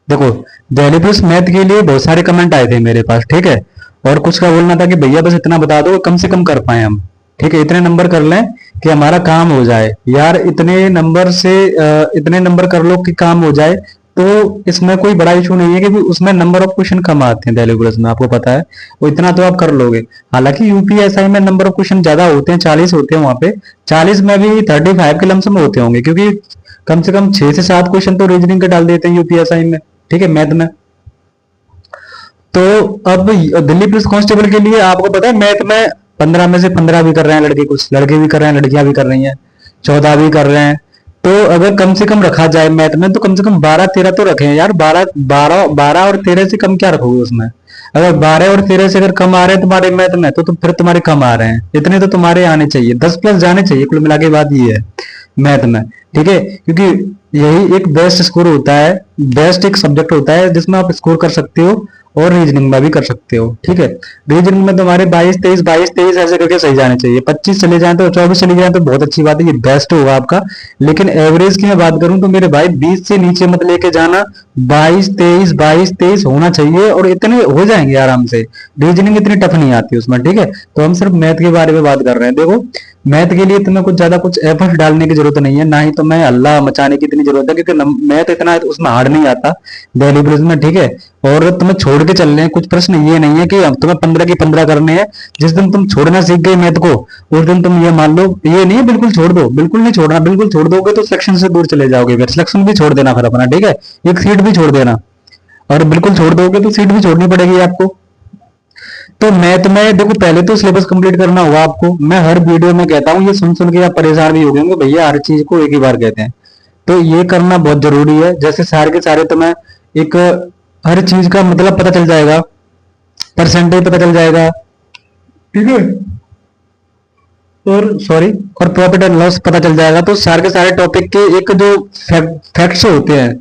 देखो, Delhi police math के लिए बहुत सारे कमेंट आए थे मेरे पास, ठीक है। और कुछ का बोलना था कि भैया बस इतना बता दो कम से कम कर पाए हम, ठीक है, इतने नंबर कर लें कि हमारा काम हो जाए। यार इतने नंबर से इतने नंबर कर लो कि काम हो जाए, तो इसमें कोई बड़ा इशू नहीं है, क्योंकि उसमें नंबर ऑफ क्वेश्चन कम आते हैं दिल्ली पुलिस में, आपको पता है। वो इतना तो आप कर लोगे। हालांकि यूपीएसआई में नंबर ऑफ क्वेश्चन ज्यादा होते हैं, 40 होते हैं वहां पे। 40 में भी 35 के लमसम होते होंगे, क्योंकि कम से कम 6 से 7 क्वेश्चन तो रीजनिंग के डाल देते हैं यूपीएसआई में, ठीक है, मैथ में। तो अब दिल्ली पुलिस कांस्टेबल के लिए आपको पता है मैथ में 15 में से 15 भी कर रहे हैं लड़के, कुछ लड़के भी कर रहे हैं, लड़कियां भी कर रही हैं, 14 भी कर रहे हैं। तो अगर कम से कम रखा जाए मैथ में, तो कम से कम 12-13 तो रखें यार। 12 और 13 से कम क्या रखोगे उसमें? अगर 12 और 13 से अगर कम आ रहे हैं तुम्हारे मैथ में, तो फिर तुम्हारे कम आ रहे हैं, इतने तो तुम्हारे आने चाहिए, 10 प्लस जाने चाहिए। कुल मिला के बात ये है मैथ में, ठीक है, क्योंकि यही एक बेस्ट स्कोर होता है, बेस्ट एक सब्जेक्ट होता है जिसमें आप स्कोर कर सकते हो, और रीजनिंग में भी कर सकते हो, ठीक है। रीजनिंग में तुम्हारे 22-23 ऐसे करके सही जाने चाहिए। 25 चले जाएं तो 24 चले जाएं तो बहुत अच्छी बात है, ये बेस्ट होगा आपका। लेकिन एवरेज की मैं बात करूं तो मेरे भाई 20 से नीचे मत लेके जाना। 22-23 होना चाहिए, और इतने हो जाएंगे आराम से। रीजनिंग इतनी टफ नहीं आती उसमें, ठीक है। तो हम सिर्फ मैथ के बारे में बात कर रहे हैं। देखो, मैथ के लिए तुम्हें कुछ ज्यादा कुछ एफर्ट डालने की जरूरत नहीं है, ना ही तुम्हें हल्ला मचाने की इतनी जरूरत है, क्योंकि मैथ इतना उसमें हार्ड नहीं आता दिल्ली पुलिस में, ठीक है। और तुम्हें छोड़ के चलने हैं कुछ प्रश्न, ये नहीं है कि अब तुम्हें 15 की 15 करने हैं। जिस दिन तुम छोड़ना सीख गए मैथ को, उस दिन तुम ये मान लो, ये नहीं है बिल्कुल छोड़ दो, बिल्कुल नहीं छोड़ना। बिल्कुल छोड़ दोगे तो सिलेक्शन से दूर चले जाओगे, फिर सिलेक्शन भी छोड़ देना फिर अपना, ठीक है, एक सीट भी छोड़ देना। और बिल्कुल छोड़ दोगे तो सीट भी छोड़नी पड़ेगी आपको। तो मैथ में देखो, पहले तो सिलेबस कंप्लीट करना होगा आपको। मैं हर वीडियो में कहता हूँ, ये सुन सुन के आप परेशान भी हो गए होंगे, भैया हर चीज को एक ही बार कहते हैं। तो ये करना बहुत जरूरी है। जैसे सारे के सारे तुम्हें एक हर चीज का मतलब पता चल जाएगा, परसेंटेज पता चल जाएगा, ठीक है, और सॉरी, और प्रॉफिट एंड लॉस पता चल जाएगा। तो सारे के सारे टॉपिक के एक जो फैक्ट्स होते हैं,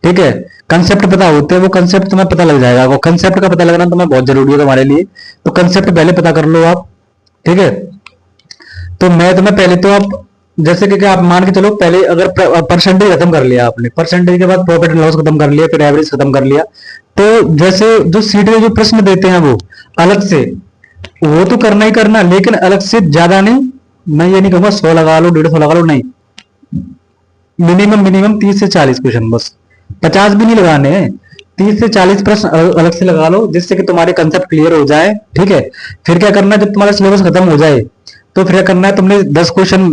ठीक है, कंसेप्ट पता होते हैं, वो कंसेप्ट तुम्हें पता लग जाएगा। वो कंसेप्ट का पता लगना तुम्हें बहुत जरूरी है तुम्हारे लिए। तो कंसेप्ट पहले पता कर लो आप, ठीक है। तो मैथ में पहले तो आप, जैसे कि आप मान के चलो, पहले अगर परसेंटेज खत्म कर लिया आपने, परसेंटेज के बाद प्रॉफिट एंड लॉस खत्म कर लिया, फिर एवरेज खत्म कर लिया। तो जैसे जो सीट में जो प्रश्न देते हैं वो अलग से, वो तो करना ही करना, लेकिन अलग से ज्यादा नहीं। मैं ये नहीं कहूंगा 100 लगा लो, 150 लगा लो, नहीं, मिनिमम मिनिमम 30 से 40 क्वेश्चन बस। 50 भी नहीं लगाने हैं, 30 से 40 प्रश्न अलग से लगा लो, जिससे कि तुम्हारे कंसेप्ट क्लियर हो जाए, ठीक है। फिर क्या करना है, जब तुम्हारा सिलेबस खत्म हो जाए, तो फिर क्या करना है, तुमने 10 क्वेश्चन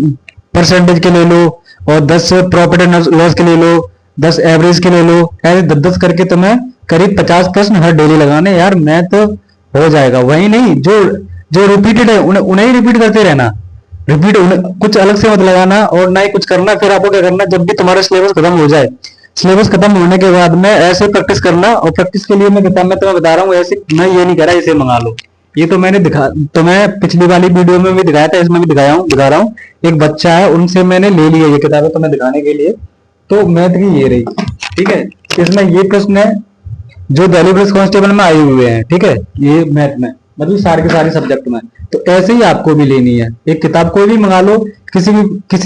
परसेंटेज के ले लो, और 10 प्रॉफिट एंड लॉस के ले लो, 10 एवरेज के ले लो, ऐसे 10-10 करके तुम्हें करीब 50 प्रश्न हर डेली लगाने। यार मैथ हो जाएगा। वही नहीं, जो जो रिपीटेड है उन्हें उन्हें ही रिपीट करते रहना। रिपीट कुछ अलग से मत लगाना, और ना ही कुछ करना। फिर आपको क्या करना, जब भी तुम्हारा सिलेबस खत्म हो जाए, सिलेबस खत्म होने के बाद में ऐसे प्रैक्टिस करना। और प्रैक्टिस के लिए मैं तुम्हें बता रहा हूँ, ऐसे मैं ये नहीं कह रहा इसे मंगा लो। ये तो मैंने दिखा, तो मैं पिछली वाली वीडियो में भी दिखाया था, इसमें भी दिखा रहा हूँ। एक बच्चा है, उनसे मैंने ले लिया ये किताबें तुम्हें दिखाने के लिए। तो मैथ की ये रही, ठीक है। इसमें ये प्रश्न है जो दिल्ली पुलिस कांस्टेबल में आए हुए हैं, ठीक है, ये मैथ में, मतलब सारे के सारे सब्जेक्ट में। तो ऐसे ही आपको भी लेनी है एक किताब, कोई भी मंगा लो, किसी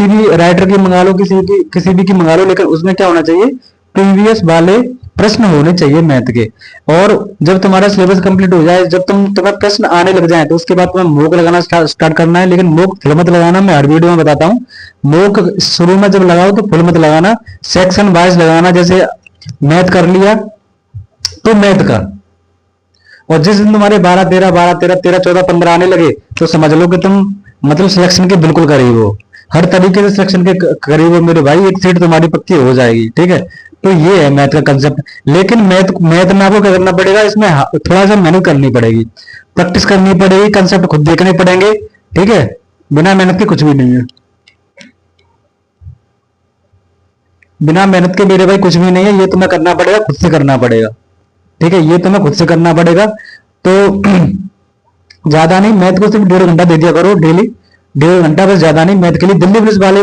भी राइटर की मंगा लो, किसी भी की मंगा लो, लेकिन उसमें क्या होना चाहिए, प्रीवियस वाले प्रश्न होने चाहिए मैथ के। और जब तुम्हारा सिलेबस कंप्लीट हो जाए, जब तुम्हें प्रश्न आने लग जाए, तो उसके बाद तुम्हें मोक लगाना स्टार्ट करना है। लेकिन मोक फुल मत लगाना, मैं हर वीडियो में बताता हूँ। मोक शुरू में जब लगाओ तो फुल मत लगाना, सेक्शन वाइज लगाना। जैसे मैथ कर लिया तो मैथ का, और जिस दिन तुम्हारे 12-13 आने लगे, तो समझ लो कि तुम मतलब सिलेक्शन के बिल्कुल करीब हो, हर तरीके से सिलेक्शन के करीब हो मेरे भाई। एक सीट तुम्हारी पक्की हो जाएगी, ठीक है। तो ये है मैथ का कंसेप्ट। लेकिन मैथ मैथ में आपको क्या करना पड़ेगा, इसमें थोड़ा सा मेहनत करनी पड़ेगी, प्रैक्टिस करनी पड़ेगी, कंसेप्ट खुद देखने पड़ेंगे, ठीक है। बिना मेहनत के कुछ भी नहीं है, बिना मेहनत के मेरे भाई कुछ भी नहीं है। ये तुम्हें करना पड़ेगा, खुद से करना पड़ेगा, ठीक है, ये तुम्हें खुद से करना पड़ेगा। तो ज्यादा नहीं, मैथ को सिर्फ 1.5 घंटा दे दिया करो डेली, 1.5 घंटा बस, ज्यादा नहीं मैथ के लिए। दिल्ली पुलिस वाले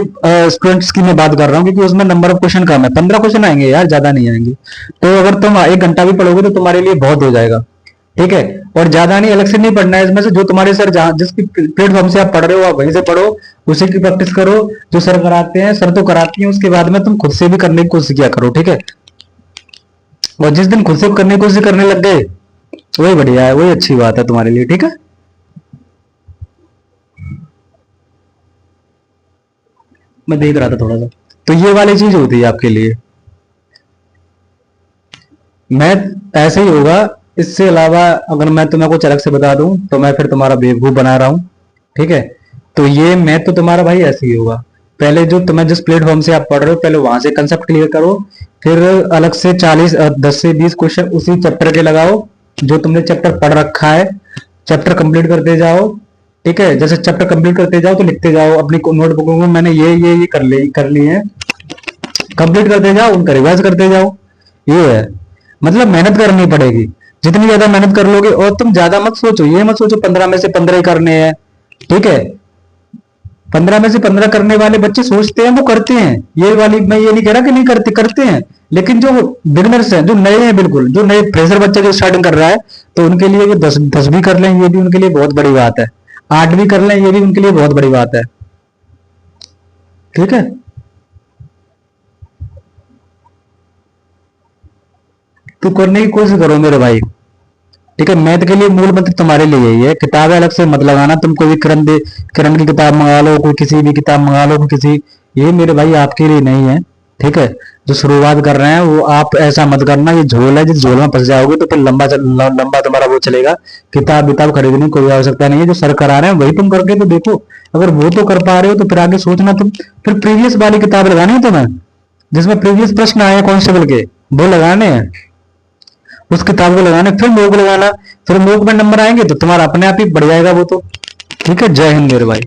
स्टूडेंट्स की मैं बात कर रहा हूँ, क्योंकि उसमें नंबर ऑफ क्वेश्चन कम है, 15 क्वेश्चन आएंगे यार, ज्यादा नहीं आएंगे। तो अगर तुम 1 घंटा भी पढ़ोगे तो तुम्हारे लिए बहुत हो जाएगा, ठीक है। और ज्यादा नहीं, अलग से नहीं पढ़ना है इसमें से, जो तुम्हारे सर जहाँ जिस प्लेटफॉर्म से आप पढ़ रहे हो आप वहीं से पढ़ो, उसी की प्रैक्टिस करो। जो सर कराते हैं, सर तो कराती हैं, उसके बाद में तुम खुद से भी करने की कोशिश किया करो, ठीक है। और जिस दिन खुद से करने की कोशिश करने लग गए, वही बढ़िया है, वही अच्छी बात है तुम्हारे लिए। ठीक है, मैं देख रहा था थोड़ा सा। तो ये वाली चीज होती है आपके लिए। मैथ ऐसे ही होगा। इससे अलावा अगर मैं तुम्हें कुछ अलग से बता दूं तो मैं फिर तुम्हारा बेवकूफ बना रहा हूं। ठीक है, तो ये मैथ तो तुम्हारा भाई ऐसे ही होगा। पहले जो तुम्हें जिस प्लेटफॉर्म से आप पढ़ रहे हो, पहले वहां से कंसेप्ट क्लियर करो। फिर अलग से 10 से 20 क्वेश्चन उसी चैप्टर के लगाओ, जो तुमने चैप्टर पढ़ रखा है। चैप्टर कंप्लीट करते जाओ। ठीक है, जैसे चैप्टर कंप्लीट करते जाओ तो लिखते जाओ अपनी नोटबुकों में, मैंने ये कर ली है। कंप्लीट करते जाओ, उनका रिवाइज करते जाओ। ये है, मतलब मेहनत करनी पड़ेगी। जितनी ज्यादा मेहनत कर लोगे, और तुम ज्यादा मत सोचो, ये मत सोचो 15 में से 15 ही करने हैं। ठीक है, 15 में से 15 करने वाले बच्चे सोचते हैं, वो करते हैं। ये वाली मैं ये नहीं कह रहा कि नहीं करते, करते हैं। लेकिन जो बिगनर्स हैं, जो नए हैं, बिल्कुल जो नए फ्रेशर बच्चा जो स्टार्टिंग कर रहा है, तो उनके लिए ये 10 भी कर लें, ये भी उनके लिए बहुत बड़ी बात है। 8 भी कर लें, ये भी उनके लिए बहुत बड़ी बात है। ठीक है, तो करने की कोशिश करो मेरे भाई। ठीक है, मैथ के लिए मूल मंत्र तुम्हारे लिए यही है, किताबें अलग से मत लगाना। तुम कोई भी किरण की किताब मंगा लो, कोई किसी भी किताब मंगा लो, कोई किसी, ये मेरे भाई आपके लिए नहीं है। ठीक है, जो शुरुआत कर रहे हैं वो आप ऐसा मत करना, ये झोल है, जिस झोल में फंस जाओगे तो फिर लंबा तुम्हारा वो चलेगा। किताब विताब खरीदने की कोई आवश्यकता नहीं है। जो सर करा रहे हैं वही तुम करके तो देखो। अगर वो तो कर पा रहे हो तो फिर आगे सोचना तुम। फिर प्रीवियस वाली किताब लगानी है तुम्हें, जिसमें प्रीवियस प्रश्न आए कांस्टेबल के, वो लगाने हैं। उस किताब को लगाना, फिर मोक लगाना। फिर मोक में नंबर आएंगे तो तुम्हारा अपने आप ही बढ़ जाएगा वो तो। ठीक है, जय हिंद मेरे भाई।